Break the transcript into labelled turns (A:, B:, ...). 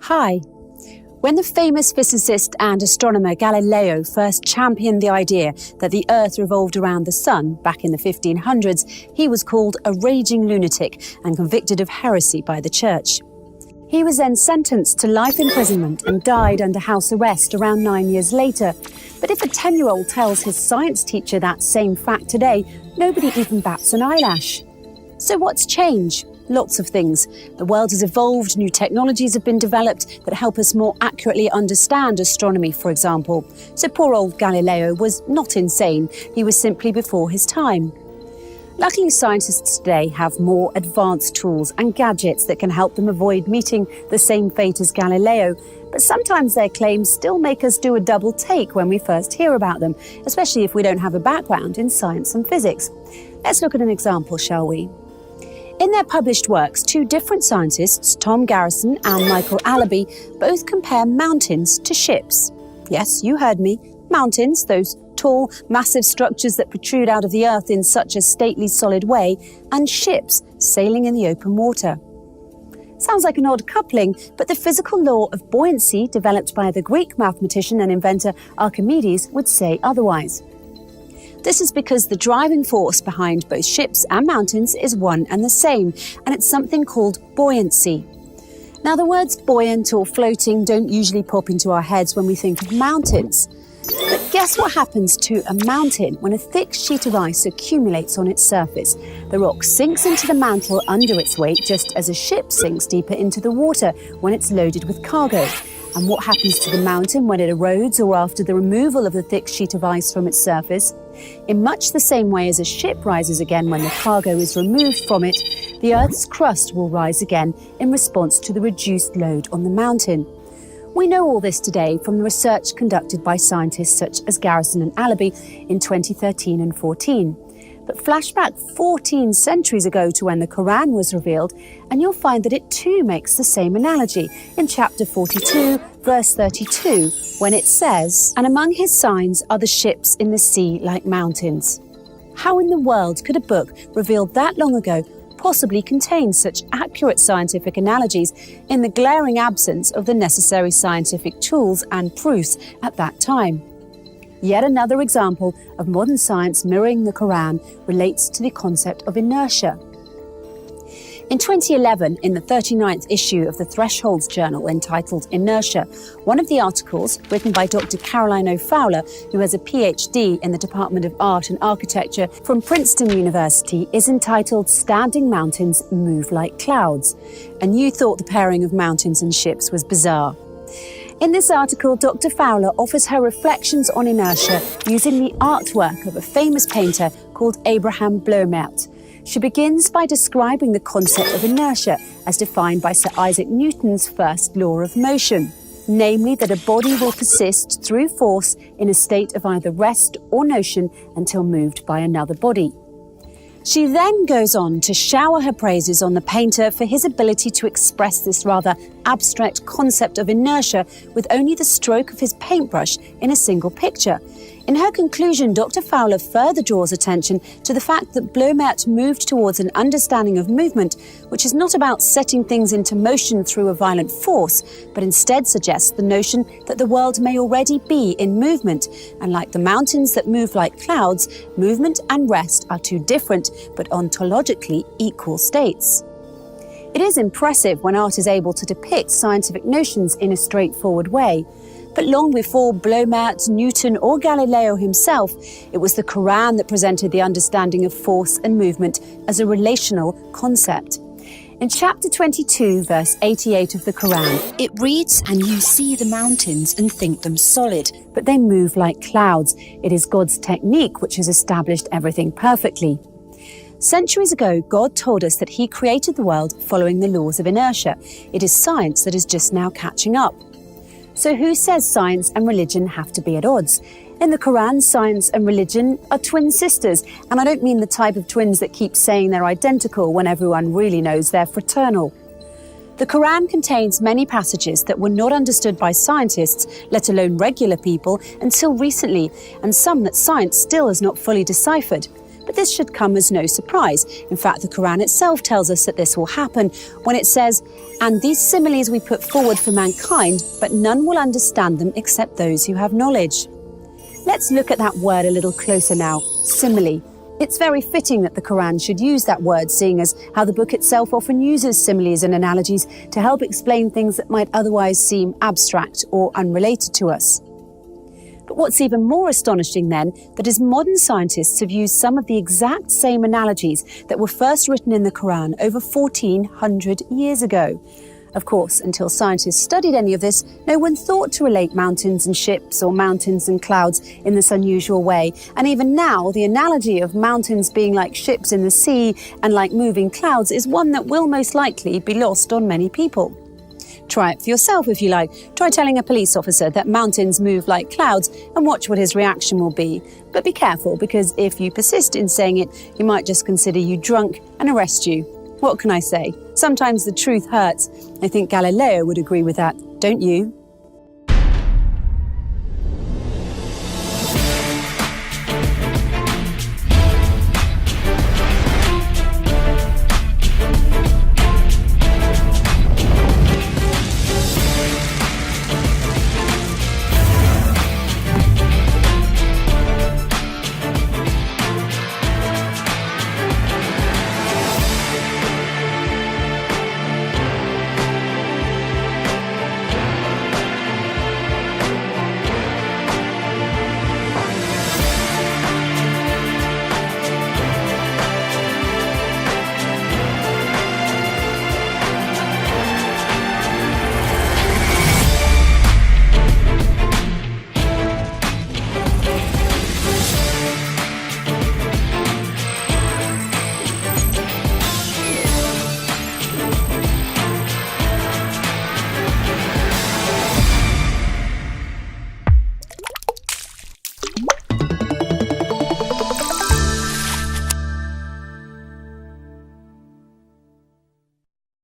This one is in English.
A: Hi. When the famous physicist and astronomer Galileo first championed the idea that the Earth revolved around the Sun back in the 1500s, he was called a raging lunatic and convicted of heresy by the Church. He was then sentenced to life imprisonment and died under house arrest around 9 years later. But if a 10-year-old tells his science teacher that same fact today, nobody even bats an eyelash. So what's changed? Lots of things. The world has evolved, new technologies have been developed that help us more accurately understand astronomy, for example. So poor old Galileo was not insane, he was simply before his time. Luckily, scientists today have more advanced tools and gadgets that can help them avoid meeting the same fate as Galileo, but sometimes their claims still make us do a double take when we first hear about them, especially if we don't have a background in science and physics. Let's look at an example, shall we? In their published works, two different scientists, Tom Garrison and Michael Allaby, both compare mountains to ships. Yes, you heard me. Mountains, those tall, massive structures that protrude out of the earth in such a stately, solid way, and ships sailing in the open water. Sounds like an odd coupling, but the physical law of buoyancy developed by the Greek mathematician and inventor Archimedes would say otherwise. This is because the driving force behind both ships and mountains is one and the same, and it's something called buoyancy. Now, the words buoyant or floating don't usually pop into our heads when we think of mountains. But guess what happens to a mountain when a thick sheet of ice accumulates on its surface? The rock sinks into the mantle under its weight, just as a ship sinks deeper into the water when it's loaded with cargo. And what happens to the mountain when it erodes or after the removal of the thick sheet of ice from its surface? In much the same way as a ship rises again when the cargo is removed from it, the Earth's crust will rise again in response to the reduced load on the mountain. We know all this today from the research conducted by scientists such as Garrison and Allaby in 2013 and 14. But flashback 14 centuries ago to when the Quran was revealed, and you'll find that it too makes the same analogy in chapter 42, verse 32, when it says, "And among his signs are the ships in the sea like mountains." How in the world could a book revealed that long ago possibly contain such accurate scientific analogies in the glaring absence of the necessary scientific tools and proofs at that time? Yet another example of modern science mirroring the Quran relates to the concept of inertia. In 2011, in the 39th issue of the Thresholds Journal entitled Inertia, one of the articles, written by Dr. Caroline O. Fowler, who has a PhD in the Department of Art and Architecture from Princeton University, is entitled "Standing Mountains Move Like Clouds." And you thought the pairing of mountains and ships was bizarre. In this article, Dr. Fowler offers her reflections on inertia using the artwork of a famous painter called Abraham Bloemaert. She begins by describing the concept of inertia as defined by Sir Isaac Newton's first law of motion, namely that a body will persist through force in a state of either rest or motion until moved by another body. She then goes on to shower her praises on the painter for his ability to express this rather abstract concept of inertia with only the stroke of his paintbrush in a single picture. In her conclusion, Dr. Fowler further draws attention to the fact that Bloemaert moved towards an understanding of movement, which is not about setting things into motion through a violent force, but instead suggests the notion that the world may already be in movement. And like the mountains that move like clouds, movement and rest are two different, but ontologically equal states. It is impressive when art is able to depict scientific notions in a straightforward way. But long before Bloemaert, Newton or Galileo himself, it was the Quran that presented the understanding of force and movement as a relational concept. In chapter 22, verse 88 of the Quran, it reads, "And you see the mountains and think them solid, but they move like clouds. It is God's technique which has established everything perfectly." Centuries ago, God told us that He created the world following the laws of inertia. It is science that is just now catching up. So who says science and religion have to be at odds? In the Quran, science and religion are twin sisters, and I don't mean the type of twins that keep saying they're identical when everyone really knows they're fraternal. The Quran contains many passages that were not understood by scientists, let alone regular people, until recently, and some that science still has not fully deciphered. But this should come as no surprise. In fact, the Quran itself tells us that this will happen when it says, "And these similes we put forward for mankind, but none will understand them except those who have knowledge." Let's look at that word a little closer now, simile. It's very fitting that the Quran should use that word, seeing as how the book itself often uses similes and analogies to help explain things that might otherwise seem abstract or unrelated to us. But what's even more astonishing then, that is modern scientists have used some of the exact same analogies that were first written in the Quran over 1400 years ago. Of course, until scientists studied any of this, no one thought to relate mountains and ships or mountains and clouds in this unusual way. And even now, the analogy of mountains being like ships in the sea and like moving clouds is one that will most likely be lost on many people. Try it for yourself if you like. Try telling a police officer that mountains move like clouds and watch what his reaction will be. But be careful, because if you persist in saying it, he might just consider you drunk and arrest you. What can I say? Sometimes the truth hurts. I think Galileo would agree with that, don't you?